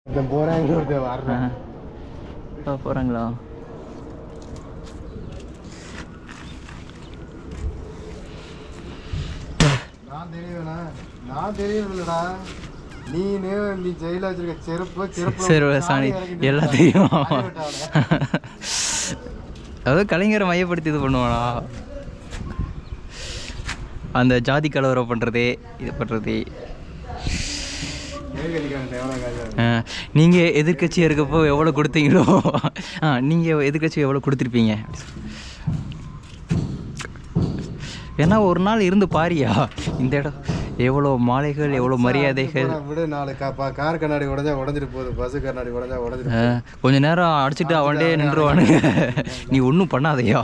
போகிறாங்களா? நான் தெரியலடா. நீ ஜெயில வச்சிருக்க செருப்பு சரி சாணி எல்லாத்தையும் அதாவது கலைஞரை மையப்படுத்தி இது பண்ணுவானா? அந்த ஜாதி கலவரம் பண்ணுறதே இது பண்ணுறதே. நீங்கள் எதிர்கட்சியாக இருக்கப்போ எவ்வளோ கொடுத்தீங்களோ நீங்கள் எதிர்கட்சி எவ்வளோ கொடுத்துருப்பீங்க? ஏன்னா ஒரு நாள் இருந்து பாரியா இந்த இடம் எவ்வளோ மாலைகள் எவ்வளோ மரியாதைகள். விட 4 கார் கண்ணாடி உடஞ்சிட்டு போகுது, பஸ்ஸு கண்ணாடி உடஞ்சிட்டு கொஞ்ச நேரம் அடிச்சுட்டு அவன்டே நின்றுவானுங்க. நீ ஒன்றும் பண்ணாதையா,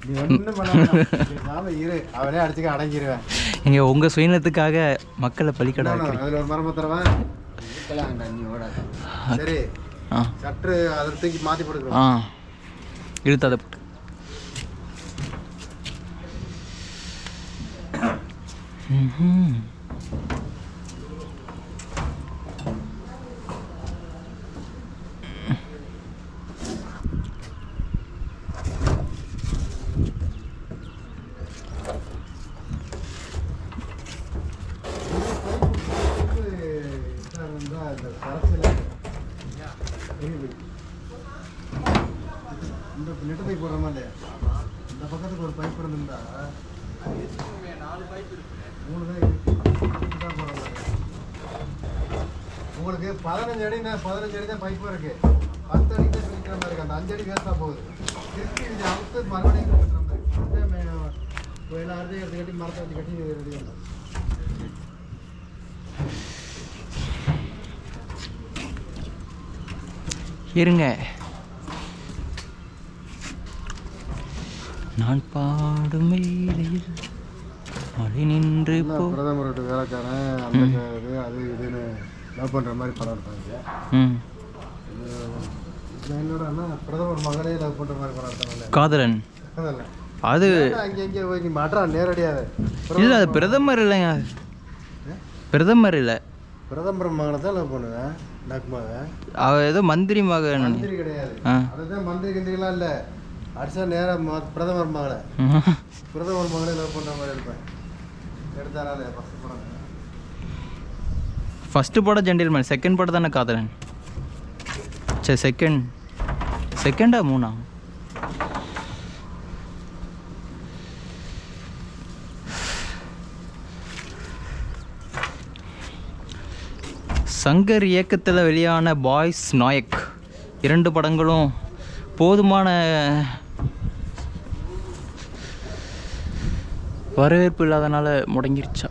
நீ ஒன்றும் பண்ணாம இரு, அவனே அடிச்சுக்க அடங்கிடுவேன். இங்கே உங்கள் சுயநலத்துக்காக மக்களை பலிக்கடா. அதில் ஒரு மரமத்தரவன் சரி சற்று அதை தூக்கி மாற்றி போட்டுக்கலாம். இழுத்து அதை போட்டு நெட்டத்தை போடுற மாதிரி இந்த பக்கத்துக்கு ஒரு பைப் இருந்துட்டா 4 பைப் இருக்கு, 3 தான் போடுற மாதிரி. உங்களுக்கு 15 அடி தான் பைப்பும் இருக்கு, 10 அடி தான் பிரிக்கிற மாதிரி இருக்கு. அந்த 5 அடி வேஸ்ட்டாக போகுது. திருப்பி இது அவுத்து மறுபடியும் கட்டுற மாதிரி எல்லாம் அறுதி எடுத்து கட்டி மரத்தை வச்சு கட்டி ரெடி பண்ணலாம். இருங்க, நான் பாடும் வேளையில் மழை நின்று பிரதமர் வேலைக்காரன் அந்த இது அது இதுன்னு லவ் பண்ணுற மாதிரி படம் எடுத்தாங்க. என்னோட பிரதமர் மகனே லவ் பண்ணுற மாதிரி படம் எடுத்தாங்க. காதலன் அது அங்கே போய் நீ மாட்டான் நேரடியாக. இல்லை அது பிரதமர் இல்லைங்க, பிரதமர் இல்லை, பிரதமர் மகனை தான் லவ் பண்ணுவேன். அவ ஏதோ மந்திரி மகன். மந்திரி கிடையாது, அதுதான் மந்திரி கிந்திரிலாம் இல்லை. அடிச்சா நேரம் பிரதமர் மகளை லவ் பண்ணுற மாதிரி இருப்பேன். எடுத்தாரால ஃபஸ்ட்டு படம் ஜென்டில்மேன், செகண்ட் படம் தானே காதலன். சரி செகண்டா 3ஆ? சங்கர் இயக்கத்தில் வெளியான பாய்ஸ் நாயக் 2 படங்களும் போதுமான வரவேற்பு இல்லாதனால முடங்கிருச்சா?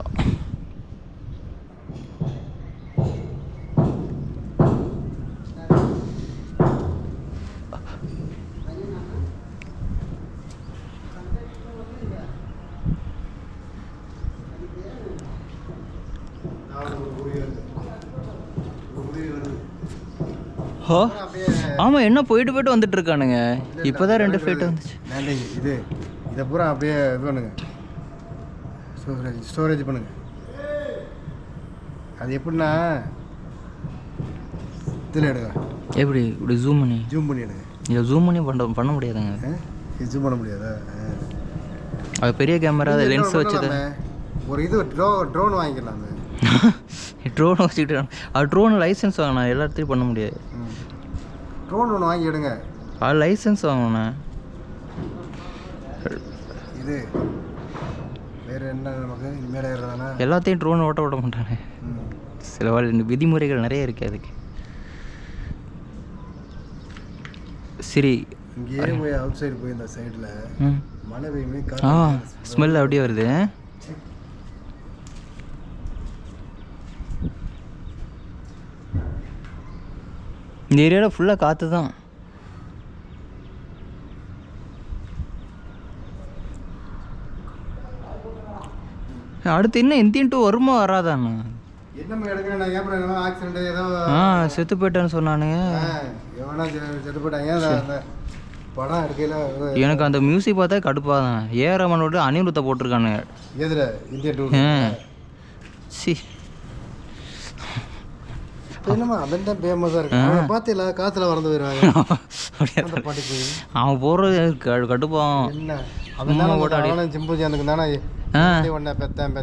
ஆமாம், என்ன போயிட்டு வந்துட்டு இருக்கானுங்க. இப்போதான் 2 ஃப்ளைட் வந்துச்சு. இது இதை பூரா அப்படியே இது பண்ணுங்க, ஸ்டோரேஜ் பண்ணுங்க. அது எப்படின்னா இதில் எடுங்க. எப்படி இப்படி ஜூம் பண்ணி எடுங்க. இதை ஜூம் பண்ணி பண்ண முடியாதுங்க. ஜூம் பண்ண முடியாதா? அது பெரிய கேமரா, அது லென்ஸ் வச்சது. ஒரு இது ட்ரோன் வாங்கிக்கலாமே. ட்ரோன் வச்சுக்கிட்டு அது ட்ரோன் லைசன்ஸ் வாங்கணும், எல்லாத்தையும் பண்ண முடியாது. ட்ரோன் ஒன்று வாங்கி எடுங்க, அது லைசன்ஸ் வாங்கணும். இது வேறு என்ன நமக்கு மேலே ஏறுறதானா? எல்லாத்தையும் ட்ரோன் ஓட்ட விட மாட்டானே. சில விதிமுறைகள் நிறைய இருக்குது அதுக்கு. சரி, இங்கேயே போய் அவுட் சைடு போய் இந்த சைடில் மழை பெய்யுமே ஸ்மெல் அப்படியே வருது. இந்த ஏரியாவில் ஃபுல்லாக காற்று தான். அடுத்து என்ன எந்தின்ட்டு வருமா வராதாண்ணா? செத்து போயிட்டேன்னு சொன்னானுங்க. எனக்கு அந்த மியூசிக் பார்த்தா கடுப்பாக தான். ஏஆர்ரஹ்மானோட அனிருத்தை போட்டிருக்கானுங்க. சி என்னமா அவன் தான் ஃபேமஸாக இருக்கு அவனை பார்த்தீங்களா காற்றுல வறந்து போயிடுவாங்க அந்த பாட்டுக்கு அவன் போடுறது கடுப்பான். என்ன அவன் சிம்பூஜி எனக்கு தானே ஒன்றை பெத்தேன்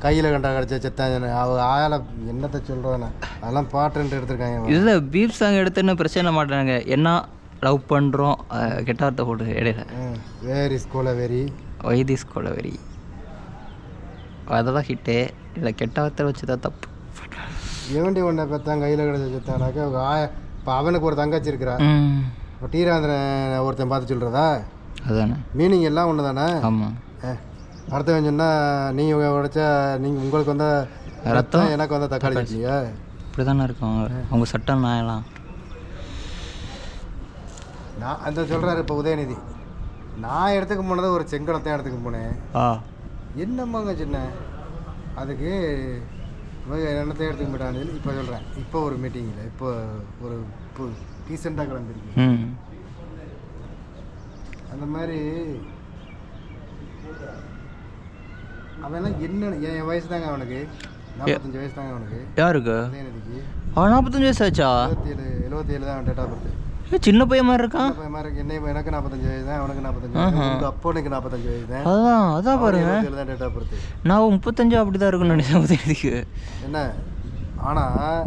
கையில் கண்டா கிடச்ச செத்தான் அவ ஆயால என்னத்தை சொல்கிறேன் அதெல்லாம் பாட்டுன்ட்டு எடுத்திருக்காங்க. இல்லை பீப் சாங் எடுத்துன்னு பிரச்சனை மாட்டாங்க. என்ன லவ் பண்ணுறோம் கெட்ட வார்த்தை போட்டு இடையில வேரி ஸ்கூலை வைதி ஸ்கூலை வெறி அதை தான் ஹிட்டு. இல்லை கெட்ட வார்த்தை வச்சு தான் தப்பு. எவண்டி ஒன்றை பெத்தான் கையில் கிடச்ச செத்தானாக்கா இப்போ அவனுக்கு ஒரு தங்கச்சி இருக்கிறா. இப்போ டீராந்திரன் ஒருத்தன் பார்த்து சொல்கிறதா அதுதானே மீனிங் எல்லாம் ஒன்று தானே. ஆமாம். அடுத்தவன் சொன்னால் நீங்கள் உடைச்சா நீங்கள் உங்களுக்கு வந்த ரத்தம் எனக்கு வந்த தக்காளி வச்சிங்க இப்படி தானே இருக்கும் அவங்க சட்டம் நாயெல்லாம். நான் அந்த சொல்கிறாரு இப்போ உதயநிதி நான் எடுத்துக்க போனது ஒரு செங்கலத்தையும் எடுத்துக்க போனேன். என்னம்மாங்க சின்ன அதுக்கு என்னத்தையும் எடுத்துக்க மாட்டான்னு இப்போ சொல்கிறேன். இப்போ ஒரு மீட்டிங்கில் இப்போ ஒரு இப்போ ரீசெண்டாக கிளம்பிருக்கு. அந்த மாதிரி அவன்லாம் என்ன என் வயசு தாங்க அவனுக்கு 45 வயசு தாங்க அவனுக்கு. யாருக்கு? உதயநிதிக்கு. அவன் 45 வயசு ஆச்சா? 77 தான் அவன் டேட் ஆஃப் பர்த். சின்ன பையன் மாதிரி இருக்கான். பையன் மாதிரி இருக்கு. என்ன எனக்கு 45 வயசு தான் அவனுக்கு 45 வயசு. அப்போனுக்கு 45 வயசு தான். அதான் பாருங்க தான் டேட் ஆஃப் பர்த். நான் 35 அப்படி தான் இருக்குன்னு நினைச்சேன் உதயநிதிக்கு. என்ன ஆனால்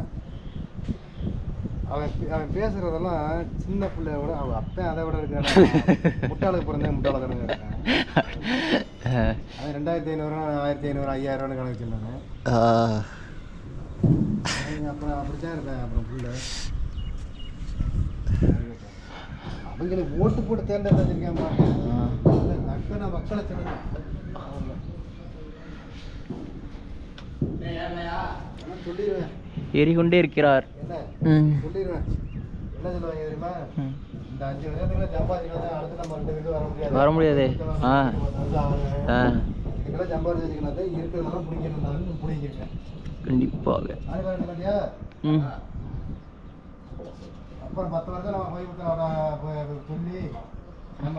அவன் பேசுகிறதெல்லாம் சின்ன பிள்ளைய விட அவன் அப்பன் அதை விட இருக்கான். முட்டாளுக்கு பிறந்தேன் முட்டாள கணக்கு இருக்கேன். அது 2500 1500 5000 கணக்கு சொன்னாங்க. அப்புறம் அப்படித்தான் இருப்பேன். அப்புறம் பிள்ளை அவங்களுக்கு ஓட்டு போட்டு தேர்ந்தெடுத்திருக்கேன். மக்களை சொல்லுங்க சொல்லிடுவேன். ஏறிக்கொண்டே இருக்கிறார். என்ன சொல்லிடுவேன். என்ன சொல்லுவாங்க தெரியுமா? இந்த 5 வருஷத்துக்குள்ள சம்பாதிக்கலாம் அடுத்து நம்ம 2 வீடு வர முடியாது. இதுக்கெல்லாம் சம்பாதிச்சு வச்சுக்கலாம். இருக்கிறதெல்லாம் பிடிக்கணும் பிடிக்கிறேன் கண்டிப்பாக. அப்புறம் 10 வருஷம் நம்ம போய் சொல்லி நம்ம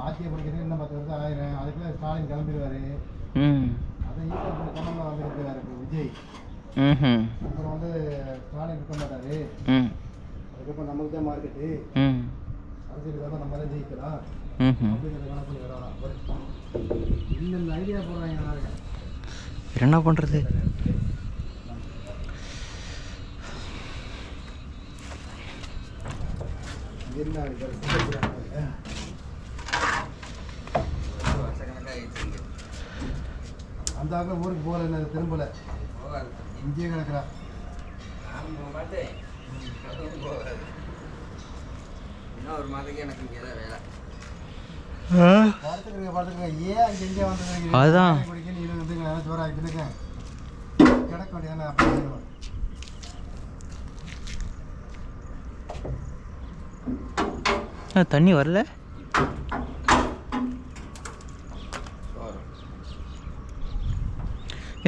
ஆட்சியை பிடிக்கிறது இன்னும் 10 வருஷம் ஆயிரும். அதுக்குள்ள ஸ்டாலின் கிளம்பிடுவாரு. அதை ஈஸியாக கொண்டாந்து வந்துருக்காரு விஜய். அப்புறம் வந்து ஸ்டாலின் இருக்க மாட்டாரு. அதுக்கப்புறம் நமக்கு தான் மார்க்கெட்டு அரசியலுக்காக நம்ம தான் ஜெயிக்கலாம் அப்படிங்கிற கணக்கு வரலாம். இந்த ஐடியா போடுறாங்க. என்ன பண்ணுறது? அந்த ஆக்கில் ஊருக்கு போகல திரும்பல இங்கேயே கிடக்குறா. இன்னும் ஒரு மாதத்துக்கு எனக்கு இங்கே தான் வேலை. பார்த்துக்கிறேங்க ஏன் அங்கே இங்கே வந்து அதுதான் குடிக்க நீ வந்து சோறு ஆகிட்டுருக்கேன் கிடக்க வேண்டியதானே. அப்படி தண்ணி வரல.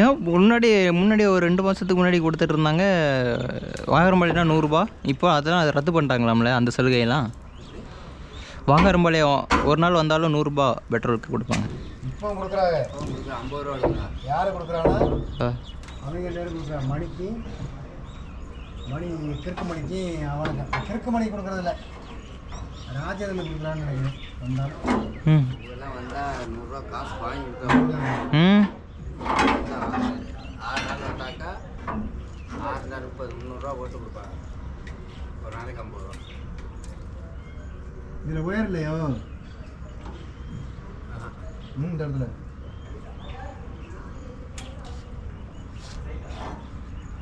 ஏன் முன்னாடி ஒரு 2 மாதத்துக்கு முன்னாடி கொடுத்துட்டு இருந்தாங்க வாங்கரம்பாளையம்னா 100 ரூபா. இப்போ அதெல்லாம் அதை ரத்து பண்ணிட்டாங்களாம்ல அந்த சலுகையெல்லாம். வாங்கரம்பாளையம் ஒரு நாள் வந்தாலும் 100 ரூபா பெட்ரோலுக்கு கொடுப்பாங்க. இப்போ கொடுக்குறாங்க 50 ரூபா. யாரை கொடுக்குறாங்கன்னா அவங்க நேரம் கொடுக்குறாங்க. மணி கிறுக்கு மணிக்கு அவனுக்கு கிறுக்கு மணி கொடுக்குறதில்ல ராஜேந்திரன் கொடுக்குறான்னு நினைக்கிறேன். வந்தாலும் இதெல்லாம் வந்தால் 100 ரூபா காசு வாங்கி கொடுத்தா 6 நாள் வந்தாக்கா 6 நாள் 30 ரூபா போட்டு கொடுப்பாங்க. ஒரு நாளைக்கு 50 ரூபா. இதில் உயர் இல்லையோ இந்த இடத்துல.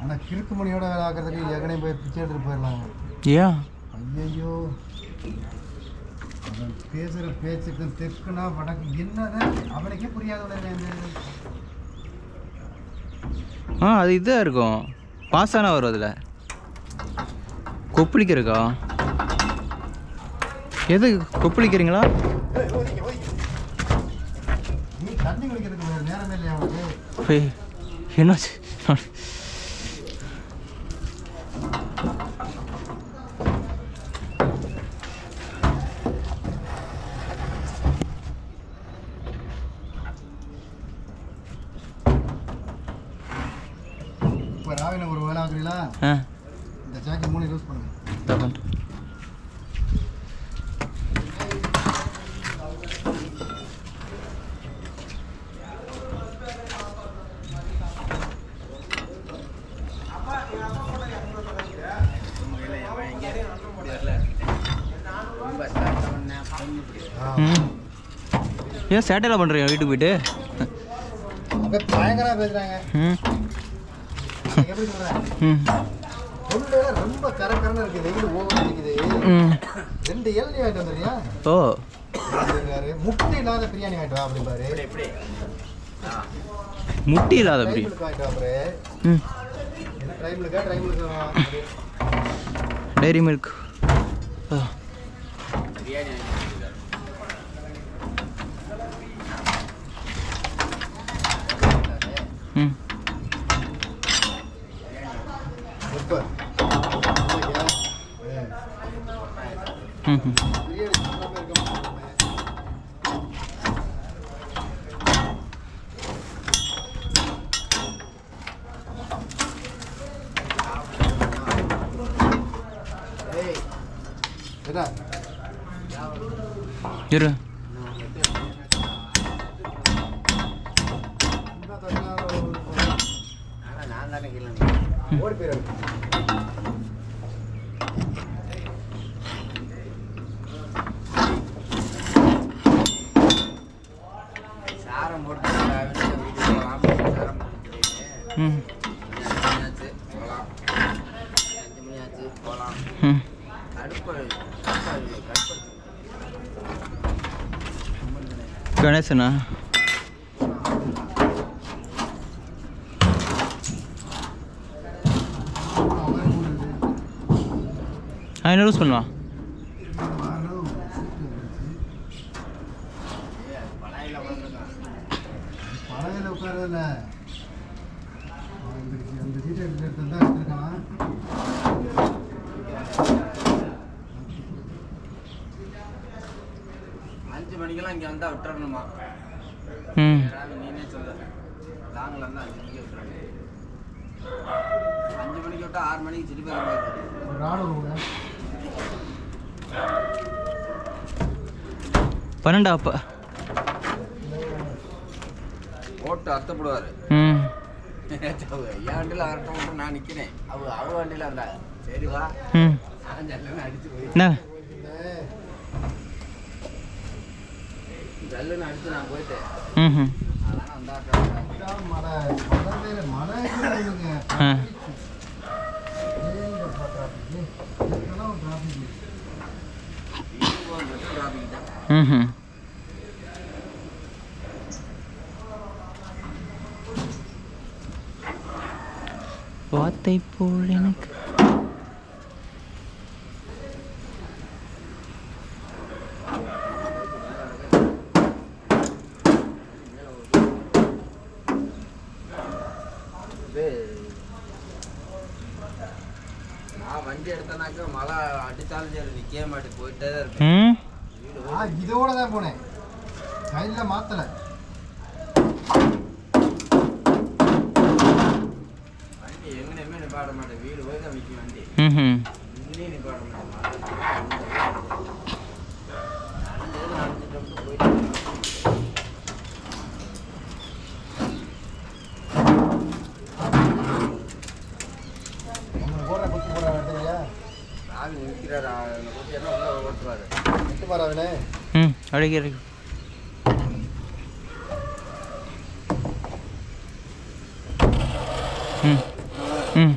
ஆனால் கிறுக்கு மணியோட வேலை ஆக்கிறதுக்கு ஏற்கனவே போய் பிச்சை எடுத்துகிட்டு போயிடலாம். ஏன்? ஐயோ அவன் பேசுகிற பேச்சுக்கு தெற்குனா வடக்கு என்னதான் அவனுக்கே புரியாத. அது இதாக இருக்கும். பாசானா வரும் அதில் கொப்பளிக்கிறக்கா. எது கொப்பளிக்கிறீங்களா? நீ தண்ணி குடிக்கிறதுக்கு நேரமே இல்லையா அவனுக்கு? என்னாச்சு? இப்போ ராவின ஒரு வேலை ஆகுறீங்களா? ஆ இந்த ஜாக்கெட் 3 யூஸ் பண்ணுங்க. தப்பன் ஏன் சேட்டைலாம் பண்ணுறீங்க வீட்டுக்கு போயிட்டு? அப்படியே பயங்கரமாக பேசுகிறாங்க. ம் எப்படி சொல்கிறேன்? ம் பொருள் ரொம்ப கரக்கரன்னு இருக்குது. வெயில் ஓவர் அடிக்குது. ம் 2 இளநீ வாங்கிட்டு வந்துடுறியா? ஓ முட்டை இல்லாத பிரியாணி வாங்கிட்டு வா அப்படிம்பாரு. முட்டி இல்லாத அப்படி. ட்ரைமிலுக்கு வாங்கிட்டு வாப்புரு. ம் ட்ரைமிலுக்கு டைரி மில்க். ஆ பிரியாணி ம் எப்போ ம் ம் பிரியாணி சாப்பிடாம இருக்க மாட்டோமே. ஏய் என்ன இரு நான் தானே கீழே ஓடி போயிரு. சாரம் போட்டு வீட்டுக்கு போகலாம் சாரம் போட்டு ம் 5 மணி ஆச்சு போகலாம் 5 மணி ஆச்சு போகலாம் ம் கணேசனா? என்ன யூஸ் பண்ணலாம்? பழகையில் உட்காரதில்ல. அந்த சீட்டை எடுத்து தான் எடுத்துருக்கான். 5 மணிக்கெல்லாம் இங்கே வந்தால் விட்டுறணுமா? ம் நீனே சொல்ல லாங்கில் இருந்தால் 5 மணிக்கு விட்டுறாங்க. 5 மணிக்கு விட்டால் 6 மணிக்கு திருப்பி வர ஒரு ஆள் வருவாங்க. 12 அப்போ ஓட்டு அர்த்தப்படுவார். ம் என் வண்டியில் வரட்டும் நான் நிற்கிறேன். அவ வண்டியில் வந்தா சரி வா ம் நான் ஜல்லுன்னு அடிச்சு போய் என்ன ஜல்லுன்னு அடிச்சு நான் போயிட்டேன். ம் அதனால் வந்தாக்க இதான் மழை மழை மழை இல்லைங்க. ஆ டிராஃபிக் தான். ம் வார்த்தை போல் எனக்கு நான் வண்டி எடுத்தேனாக்கா மழை அடித்தாலும் சரி நிற்கவே மாட்டேன் போயிட்டே தான் இருக்கேன். ம் இதோட தான் போனேன். சைடில் மாற்றலை. வண்டி எங்கேயுமே நிப்பாட மாட்டேன். வீடு போய் தான் நிற்கும் வண்டி. ம் இங்கேயும் நிப்பாட மாட்டேன். நடந்துட்டு போயிட்டு உங்களுக்கு போடுற குத்து போடுற இடத்துலையா ஆள் நிற்கிறாரு. என்ன உள்ள ஓட்டுவாரு. விட்டு மாறாவினே. ம் அடிக்க ம் ம்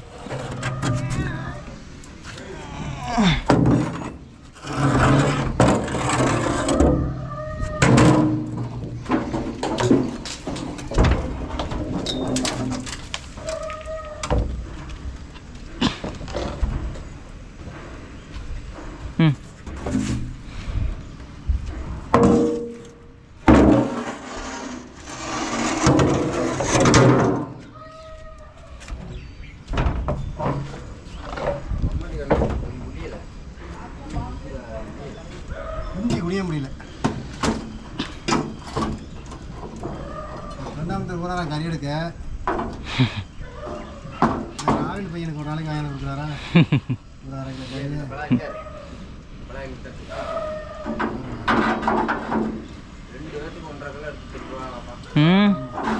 ம் முடியல. இஞ்சி குடிய முடியல. 2ஆம் தேதி பூரா நான் கறி எடுக்க ராவில் பையனுக்கு ஒரு நாளைக்கு 1000 கொடுக்குறாரா? ஒரு அரை கிலோ பையன்.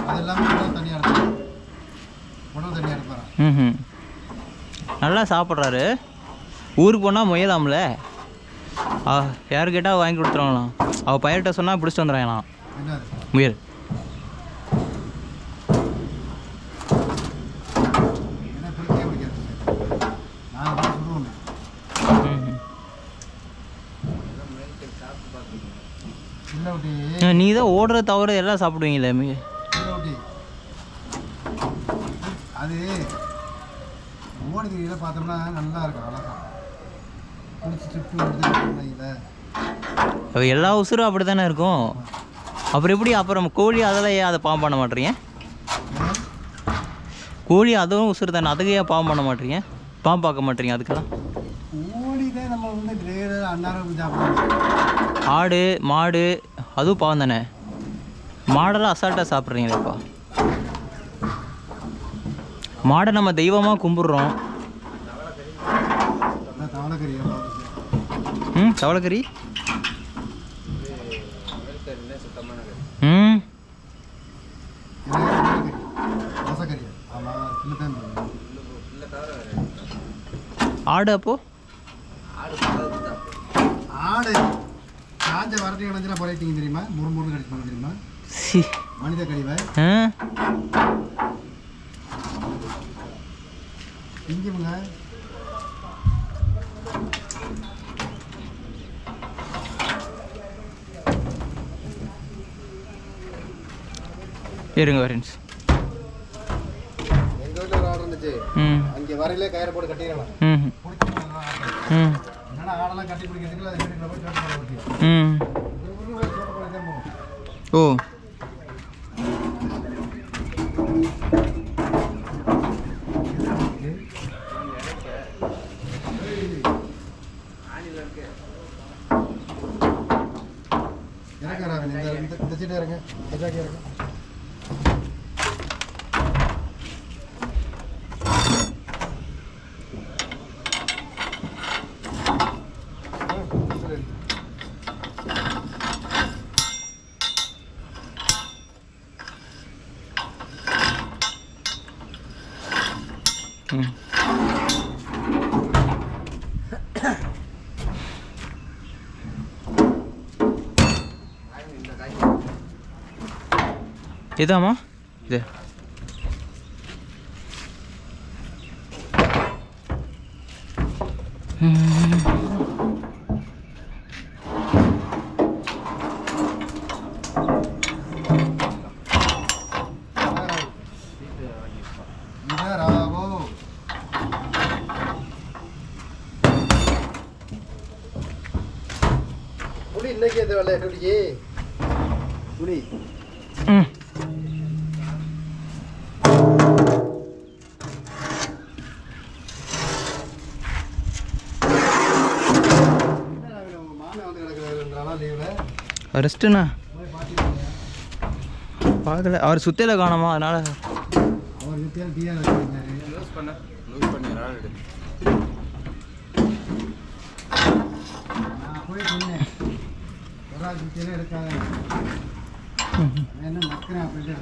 அதெல்லாமே தனியாக எடுத்துக்கிறேன். உணவு தனியாக எடுத்துக்கிறேன். நல்லா சாப்பிட்றாரு. ஊருக்கு போனால் முயலாம்ல, யார் கேட்டால் வாங்கி கொடுத்துருவாங்களாம். அவள் பையன்கிட்ட சொன்னால் பிடிச்சிட்டு வந்துடுறாங்களாம் முயல். நீ தான் ஓடுற தவிர எல்லாம் சாப்பிடுவீங்களே அது ஓடுகிறீங்கள பார்த்தோம்னா நல்லா இருக்கும், அழகா குளிச்சு ட்ரிப்பு. எல்லா உசுரும் அப்படி தானே இருக்கும். அப்புறம் எப்படி அப்புறம் கோழி அதெல்லாம் ஏன் அதை பாவம் பண்ண மாட்டீங்க? கோழி அதுவும் உசுறு தானே, அதுக்கு ஏன் பாவம் பண்ண மாட்டீங்க? பாவம் பார்க்க மாட்டீங்க அதுக்கெல்லாம்? கோழி தான் நம்ம வந்து கிரேடு அன்னாரம் சாப்பிடுவோம். ஆடு மாடு அதுவும் பாவம் தானே. மாடெல்லாம் அசால்ட்டாக சாப்பிட்றீங்களேப்பா. மாடை நம்ம தெய்வமாக கும்பிட்றோம். தவளைக்கறி ஆடு. அப்போ ஆடு காஞ்ச வரட்டி கிடந்துச்சுன்னா பொறைட்டிங்க தெரியுமா? முறுமுறுன்னு கடிப்பாங்க தெரியுமா? மனித கழிவை இங்கேங்க இருங்க ஃப்ரெண்ட்ஸ். எங்கள் வீட்டில் ஒரு ஆர்டர் இருந்துச்சு. அங்கே வரையிலே கயிறை போட்டு கட்டிடலாம். என்னன்னா ஆடெல்லாம் கட்டி பிடிக்கிறதுக்குள்ள அது வீட்டுக்குள்ள போய் சோட்டு போட ஓ இறக்குறாங்க. இந்த சீட்டை இறங்க, எஜாக்கி இறங்க. இதாம்மா இது புளி இன்னைக்கு எது வேலை எப்படி புளி ரெஸ்ட்டுண்ணா பார்க்கல. அவர் சுத்தையில் காணாமா, அதனால் அவர் சுத்தியால் டீயாக லூஸ் பண்ணி நான் போய் சொன்னேன் ஒரு ஆள் சுத்தியில எடுக்காத என்ன மக்கள் அப்படின்ட்டு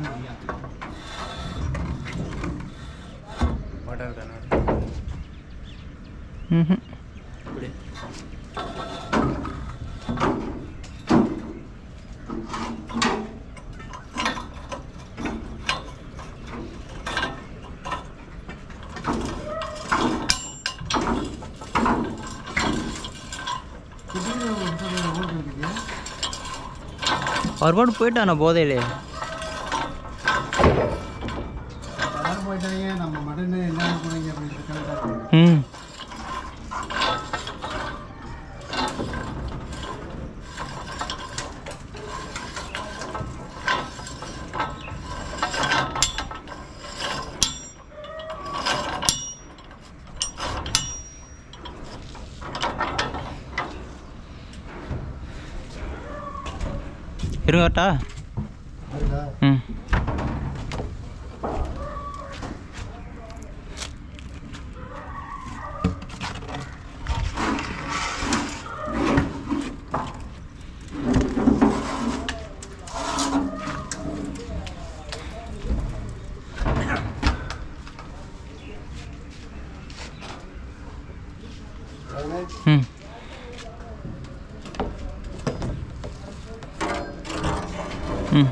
வாட்டர் தானே இப்படி அவர் பாட்டு போயிட்டாண்ணா போதையிலே. போயிட்டாங்க. நம்ம மடன் என்ன போனீங்க அப்படின்னு இருங்க வரட்டா. ம் ம்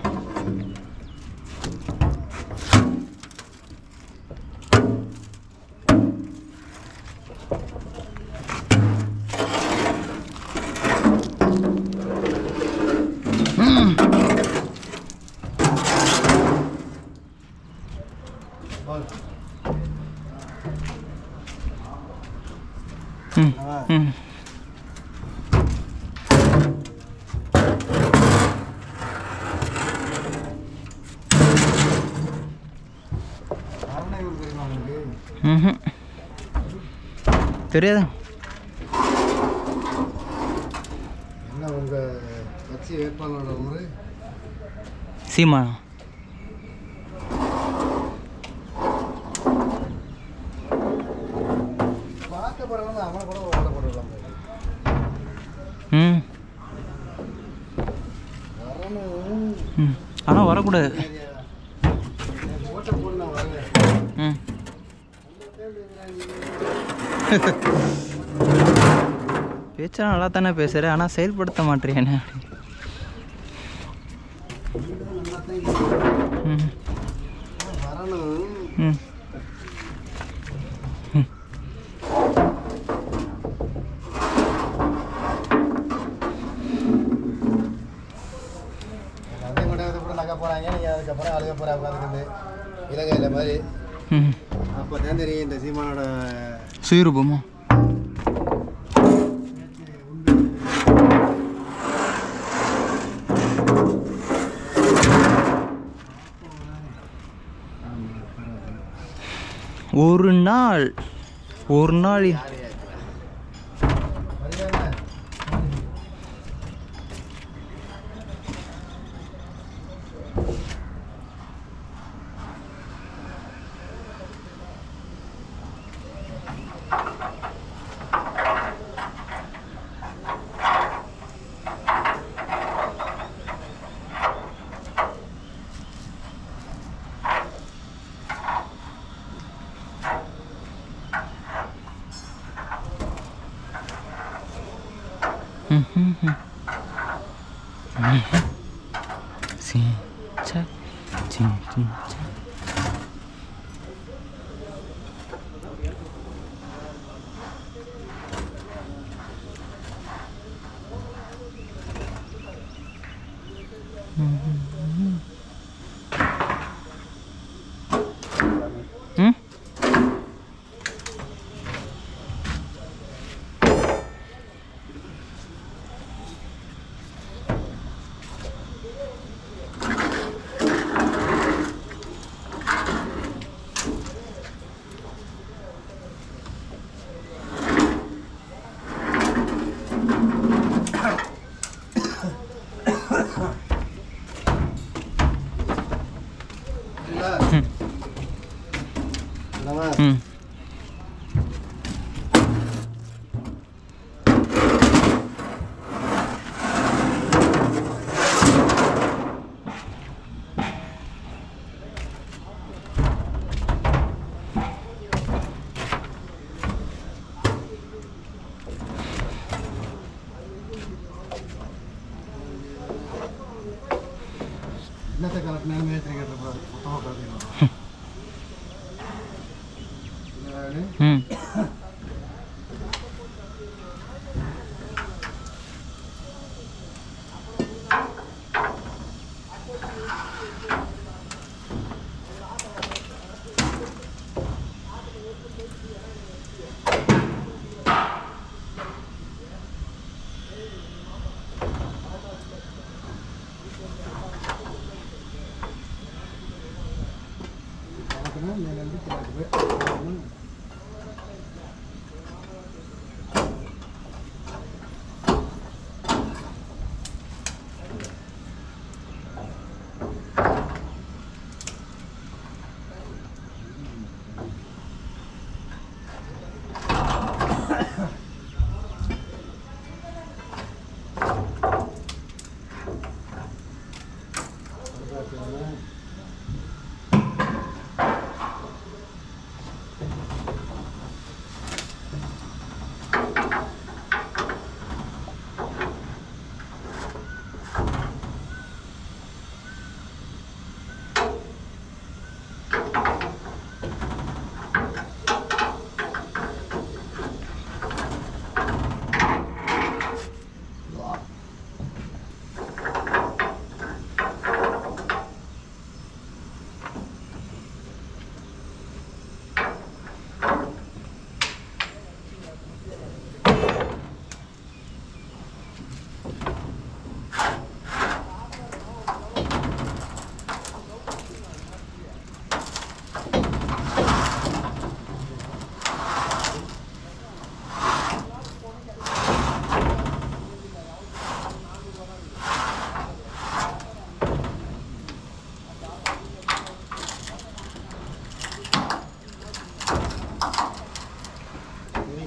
ம் ம் தெரியாது. என்ன உங்கள் கட்சி வேட்பாளரோட ஊர்? சீமானா? பார்க்க போகிறவங்க அவனை கூட ஓட போடலாம். ம் வரணும். ம் ஆனால் வரக்கூடாது. ஓட்ட போட்டு நான் வரேன். ம் பேச்சா நல்லா தானே பேசுகிற, ஆனால் செயல்படுத்த மாட்டேறியானே. ம் வரணும். ம் ம் அதே கூட இது கூட நகை போகிறாங்க. நீங்கள் அதுக்கப்புறம் அழுக போகிற உட்காந்துருந்து இலங்கையில் மாதிரி. ம் அப்போ தான் தெரியும் இந்த சீமானோட சுயரூபமா? ஒரு நாள் ம் என்னத்தை கலட்டினாலும் மேய்ச்சி கேட்டுருப்பாரு. மொத்தமாக கலட்டிடுவாங்க. ம்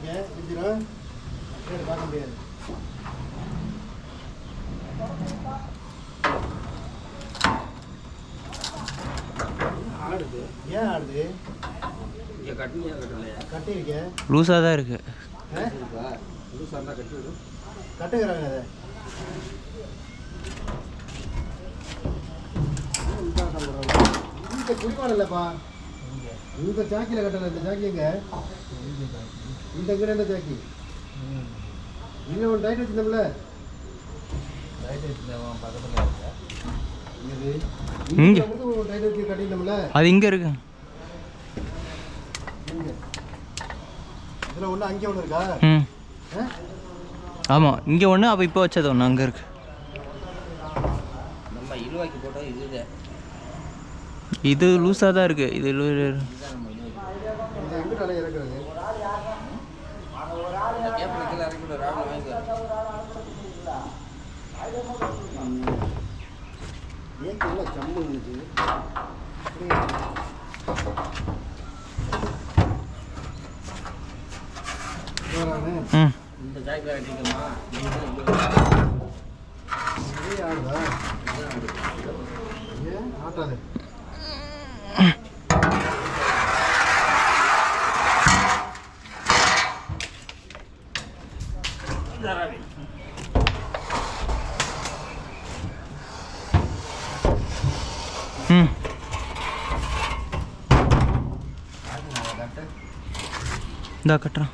இருக்கேன் பிடிச்சிடும் பார்க்க முடியாது. ஆடுது ஏன் ஆடுது? இங்கே கட்டினியா கட்டலையா? கட்டியிருக்கேன். லூஸாக தான் இருக்குது. புதுசாக இருந்தால் கட்டி விடும். கட்டுக்கிறாங்க அதை. இந்த குடிமான் இல்லைப்பா, இந்த சாக்கியில் கட்டலை. இந்த சாக்கி எங்க? இந்த கிட்ட இந்த சாக்கி இங்கே ஒன்று டைட் வச்சுருந்தோம்ல. இங்கே டைட் வச்சு கட்டியிருந்தோம்ல, அது இங்கே இருக்கு. இங்கே இதில் ஒன்று அங்கே ஒன்று இருக்கா? ம் ஆமாம், இங்கே ஒன்று, அப்போ இப்போ வச்சது ஒன்று அங்கே இருக்குது. நம்ம இழுவாக்கி போட்டால் இதுதான். இது லூஸாக தான் இருக்குது. இது இதுதான் நம்ம இழுவாக்கி. இந்த எங்கிட்ட அலை இறக்குறது? இந்த கேப்பில் கீழே இறக்கி விட ராவண வாங்கிக்கலாம். ஏன் கீழே சம்மு இருந்துச்சு. ம் இந்த ஜாக்கெட் அடிக்கமா ஆடுதா? ஏன் ஆட்டாது? ம் இந்தா கட்டுறான்.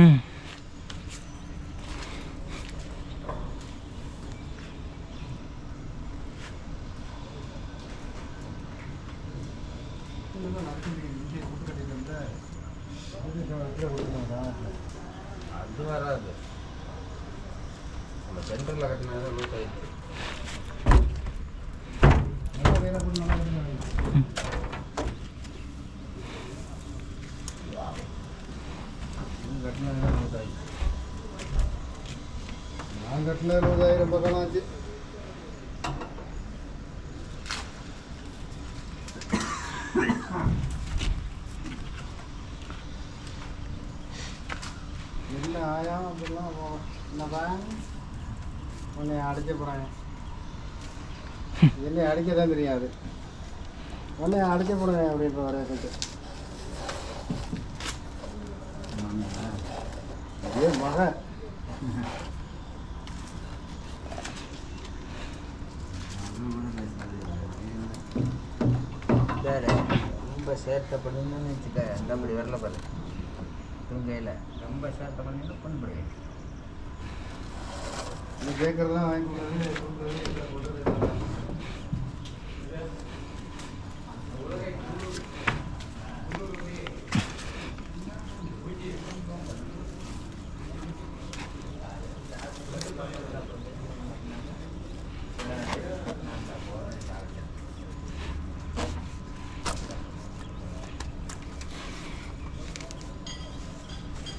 ம் அது வராது. நம்ம சென்டரில் கட்டினா தான் லூஸ் ஆகிடுச்சு. கட்டினா தான் லூஸ் ஆகிடுச்சு. நான் கட்டின 20,000 பக்கம் ஆச்சு. என்ன ஆயா அப்படிலாம் என்னப்பா உன்னை அடிக்க போகிறாங்க. என்னை அடிக்க தான் தெரியாது. உன்னை அடிக்க போகிறேன் அப்படின்ற வர அதே மக வேற ரொம்ப சேட்டை பண்ணுன்னு வச்சுக்க, அப்படி வரல பாரு தூங்கையில் ரொம்ப சேட்டை பண்ணி பண்ண நீ கேட்குறதெல்லாம் வாங்கி கொடுக்குறது